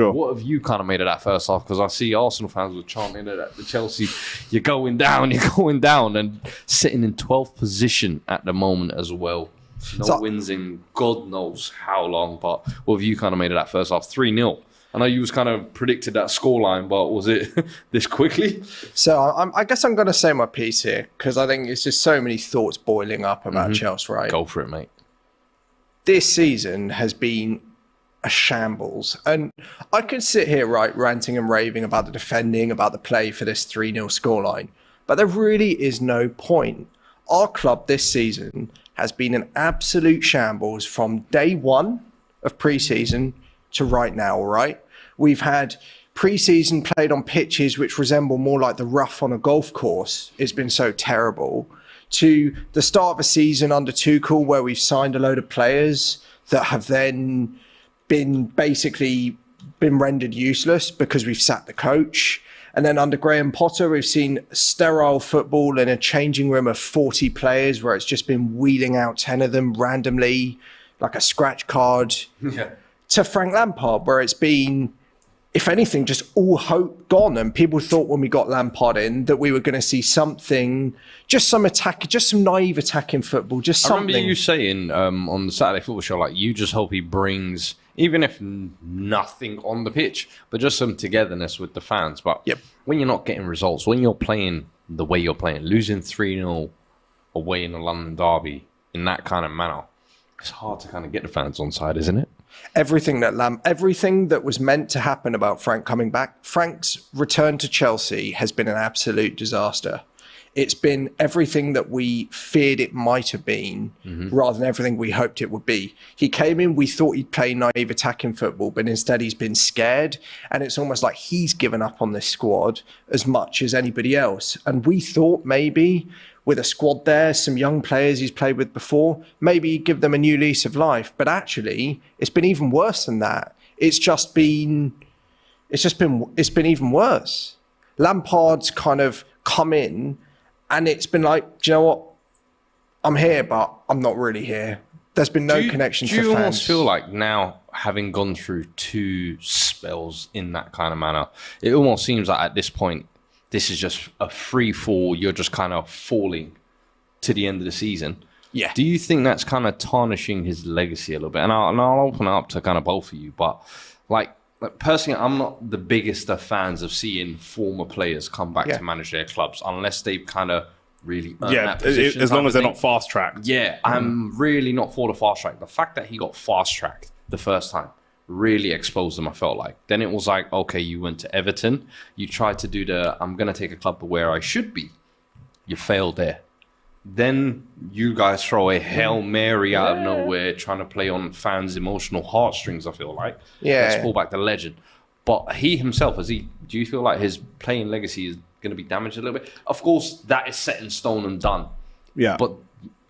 Sure. What have you kind of made of that first half? Because I see Arsenal fans were chanting it at the Chelsea, you're going down, and sitting in 12th position at the moment as well. No wins in God knows how long, but what have you kind of made of that first half? 3-0. I know you was kind of predicted that scoreline, but was it this quickly? So I guess I'm going to say my piece here, because I think it's just so many thoughts boiling up about Chelsea, right? Go for it, mate. This season has been a shambles. And I could sit here, right, ranting and raving about the defending, about the play for this 3-0 scoreline. But there really is no point. Our club this season has been an absolute shambles from day one of pre-season to right now, right? We've had pre-season played on pitches which resemble more like the rough on a golf course. It's been so terrible. To the start of a season under Tuchel where we've signed a load of players that have then been rendered useless because we've sacked the coach. And then under Graham Potter, we've seen sterile football in a changing room of 40 players where it's just been wheeling out 10 of them randomly, like a scratch card. Yeah. To Frank Lampard, where it's been, if anything, just all hope gone. And people thought when we got Lampard in that we were going to see something, just some attack, just some naive attacking football, just something. I remember you saying on the Saturday Football Show, like, you just hope he brings, even if nothing on the pitch, but just some togetherness with the fans. But when you're not getting results, when you're playing the way you're playing, losing 3-0 away in the London derby in that kind of manner, it's hard to kind of get the fans on side, isn't it? Everything that was meant to happen about Frank coming back, Frank's return to Chelsea has been an absolute disaster. It's been everything that we feared it might have been rather than everything we hoped it would be. He came in, we thought he'd play naive attacking football, but instead he's been scared. And it's almost like he's given up on this squad as much as anybody else. And we thought maybe with a squad there, some young players he's played with before, maybe give them a new lease of life. But actually, it's been even worse than that. It's been even worse. Lampard's kind of come in and it's been like, do you know what? I'm here, but I'm not really here. There's been no connection to fans. Do you almost feel like now, having gone through 2 spells in that kind of manner, it almost seems like at this point, this is just a free fall. You're just kind of falling to the end of the season. Yeah. Do you think that's kind of tarnishing his legacy a little bit? And I'll open it up to kind of both of you. But like personally, I'm not the biggest of fans of seeing former players come back to manage their clubs unless they've kind of really earned that position. As long as they're not fast tracked. Yeah, I'm really not for the fast track. The fact that he got fast tracked the first time really exposed him, I felt like. Then it was like, okay, you went to Everton. You tried to do I'm going to take a club where I should be. You failed there. Then you guys throw a Hail Mary out of nowhere, trying to play on fans' emotional heartstrings, I feel like. Yeah. Let's pull back the legend. But he himself, do you feel like his playing legacy is going to be damaged a little bit? Of course, that is set in stone and done. Yeah. But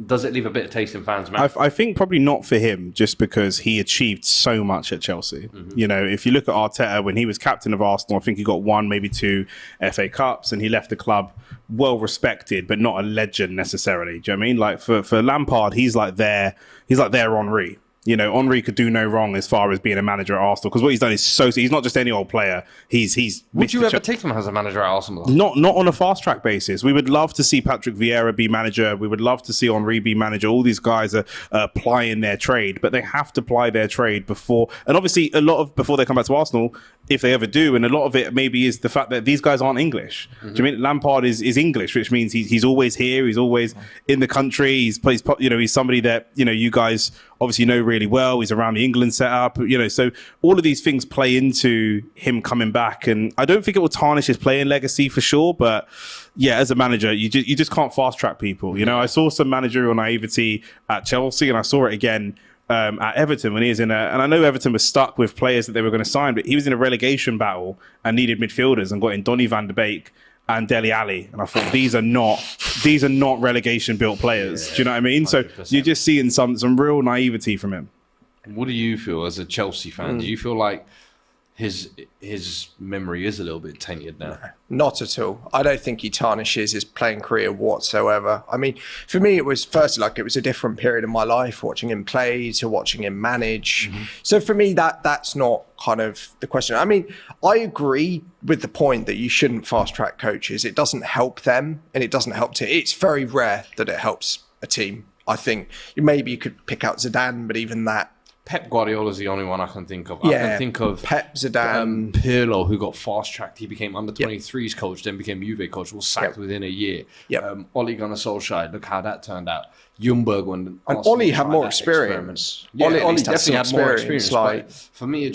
does it leave a bit of taste in fans' mouth? I think probably not for him, just because he achieved so much at Chelsea. You know, if you look at Arteta, when he was captain of Arsenal, I think he got 1, maybe 2 FA Cups, and he left the club well respected, but not a legend necessarily. Do you know what I mean? Like for Lampard, he's like their Henry. You know, Henry could do no wrong as far as being a manager at Arsenal, because what he's done is he's not just any old player. He's Would you ever take him as a manager at Arsenal? Not on a fast track basis. We would love to see Patrick Vieira be manager. We would love to see Henry be manager. All these guys are applying their trade, but they have to apply their trade before. And obviously, before they come back to Arsenal, if they ever do, and a lot of it maybe is the fact that these guys aren't English. Do you mean Lampard is English, which means he's always here. He's always in the country. He's somebody that you guys obviously know really well. He's around the England setup, so all of these things play into him coming back. And I don't think it will tarnish his playing legacy for sure, but yeah, as a manager, you just can't fast track people. I saw some managerial naivety at Chelsea, and I saw it again at Everton when he was and I know Everton was stuck with players that they were going to sign, but he was in a relegation battle and needed midfielders and got in Donny van de Beek and Dele Alli, and I thought these are not relegation built players. Do you know what I mean? 100%. So you're just seeing some real naivety from him. What do you feel as a Chelsea fan? Do you feel like his memory is a little bit tainted now. Not at all. I don't think he tarnishes his playing career whatsoever. I mean, for me, it was firstly like it was a different period in my life, watching him play to watching him manage. So for me, that's not kind of the question. I mean, I agree with the point that you shouldn't fast track coaches. It doesn't help them, and it doesn't help It's very rare that it helps a team. I think maybe you could pick out Zidane, but even that. Pep Guardiola is the only one I can think of. Yeah, I can think of Pep, Zidane, Pirlo, who got fast-tracked. He became under-23s coach, then became Juve coach, was sacked within a year. Ole Gunnar Solskjaer, look how that turned out. Ljungberg, when and Ole had more experience. Ole definitely had more experience. Like, but for me,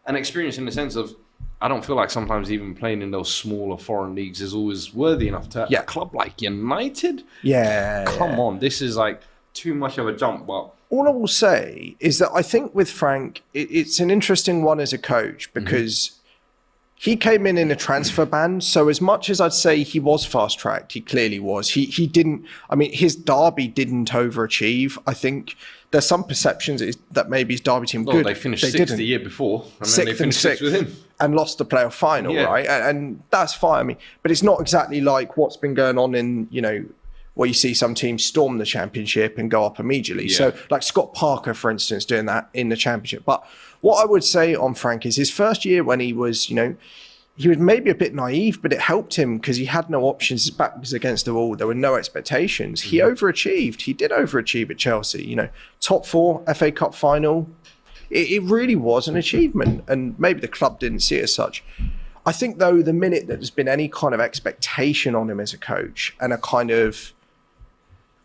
an experience in the sense of, I don't feel like sometimes even playing in those smaller foreign leagues is always worthy enough to a club like United. Come on, this is like too much of a jump, but. All I will say is that I think with Frank, it's an interesting one as a coach because he came in a transfer ban. So as much as I'd say he was fast-tracked, he clearly was. He didn't, I mean, his Derby didn't overachieve. I think there's some perceptions that maybe his Derby team good. They finished sixth the year before. And then they finished sixth with him. And lost the playoff final, right? And that's fine. I mean, but it's not exactly like what's been going on in, where you see some teams storm the championship and go up immediately. So like Scott Parker, for instance, doing that in the championship. But what I would say on Frank is his first year when he was, he was maybe a bit naive, but it helped him because he had no options. His back was against the wall. There were no expectations. He overachieved. He did overachieve at Chelsea. Top 4 FA Cup final. It really was an achievement. And maybe the club didn't see it as such. I think, though, the minute that there's been any kind of expectation on him as a coach and a kind of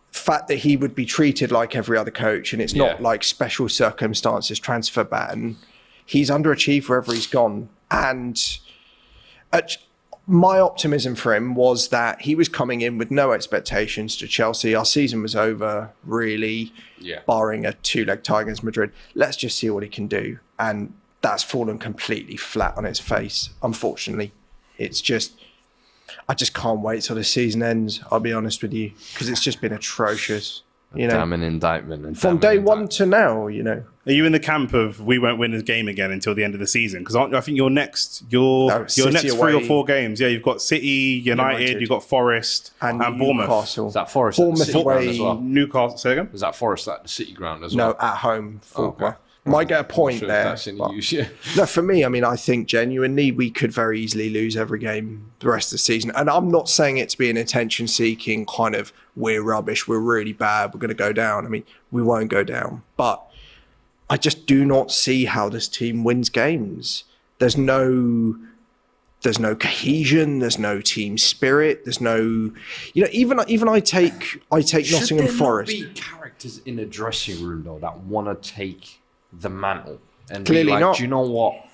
fact that he would be treated like every other coach and it's not like special circumstances, transfer ban, he's underachieved wherever he's gone. And my optimism for him was that he was coming in with no expectations to Chelsea. Our season was over, really, barring a 2-leg tie against Madrid. Let's just see what he can do. And that's fallen completely flat on its face, unfortunately. It's just... I just can't wait till the season ends, I'll be honest with you, because it's just been atrocious. Damn an indictment. From day one to now, Are you in the camp of we won't win this game again until the end of the season? Because I think your next 3 or 4 games, you've got City, United, you've got Forest and Bournemouth. Newcastle. Is that Forest Bournemouth at the City ground away, as well? Newcastle, say again? Is that Forest at the City ground as well? No, at home. Okay. Might get a point Sure, there. that's in use, No, for me, I mean, I think genuinely we could very easily lose every game the rest of the season. And I'm not saying it to be an attention-seeking kind of, we're rubbish, we're really bad, we're going to go down. I mean, we won't go down. But I just do not see how this team wins games. There's no cohesion, there's no team spirit, there's no... even I take Nottingham Forest. Should there not be characters in a dressing room, though, that want to take the mantle and Clearly be like, not. do you know what?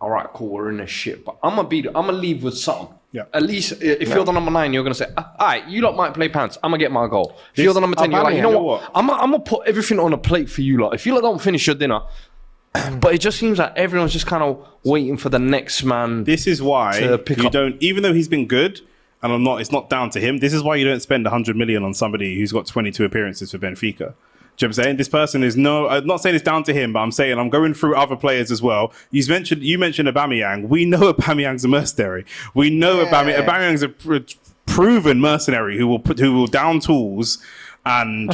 All right, cool, we're in a shit, but I'm gonna leave with something. Yeah. At least if you're the number 9, you're gonna say, all right, you lot might play pants. I'm gonna get my goal. If you're the number 10, you're like, you know what? I'm gonna put everything on a plate for you lot. If you lot don't finish your dinner, but it just seems like everyone's just kind of waiting for the next man. This is why you don't, even though he's been good, and it's not down to him. This is why you don't spend 100 million on somebody who's got 22 appearances for Benfica. Do you know what I'm saying? This person is I'm not saying it's down to him, but I'm saying I'm going through other players as well. You mentioned Aubameyang. We know Aubameyang's a mercenary. We know Aubameyang's a proven mercenary who will down tools and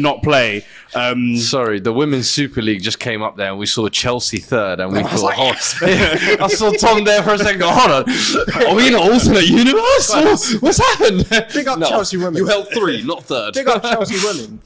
not play. Sorry, the Women's Super League just came up there and we saw Chelsea third and we thought, I saw Tom there for a second. Hold on, are we in an alternate universe? What's happened? Big up Chelsea women. You held 3, not third. Big up Chelsea women.